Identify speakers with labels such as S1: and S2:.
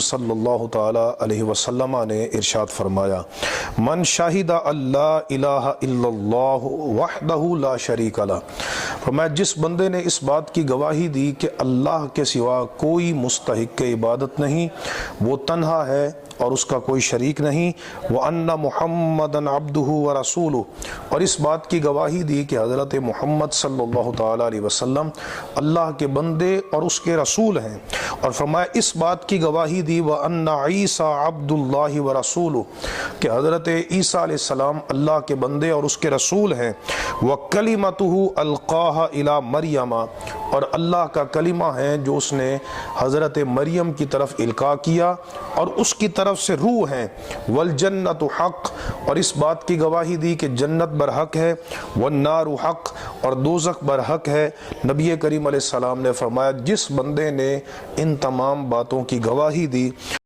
S1: صلی اللہ تعالی علیہ وسلم نے ارشاد فرمایا، من شاہد اللہ الہ الا اللہ وحدہ لا شریک لہ، فرمایا جس بندے نے اس بات کی گواہی دی کہ اللہ کے سوا کوئی مستحق عبادت نہیں، وہ تنہا ہے اور اس کا کوئی شریک نہیں، وَأَنَّ مُحَمَّدًا عَبْدُهُ وَرَسُولُهُ، اور اس بات کی گواہی دی کہ حضرت محمد صلی اللہ تعالی علیہ وسلم اللہ کے بندے اور اس کے رسول ہیں، اور فرمایا اس بات کی گواہی دی وَأَنَّ عِيسَىٰ عَبْدُ اللَّهِ وَرَسُولُهُ، کہ حضرت عیسیٰ علیہ السلام اللہ کے بندے اور اس کے رسول ہیں، وَكَلِمَتُهُ أَلْقَاهَا إِلَىٰ مَرْيَمَ، اور اللہ کا کلمہ ہے جو اس نے حضرت مریم کی طرف القاء کیا اور اس کی طرف سے روح ہیں، والجنت حق، اور اس بات کی گواہی دی کہ جنت برحق ہے، والنار حق، اور دوزخ برحق ہے۔ نبی کریم علیہ السلام نے فرمایا جس بندے نے ان تمام باتوں کی گواہی دی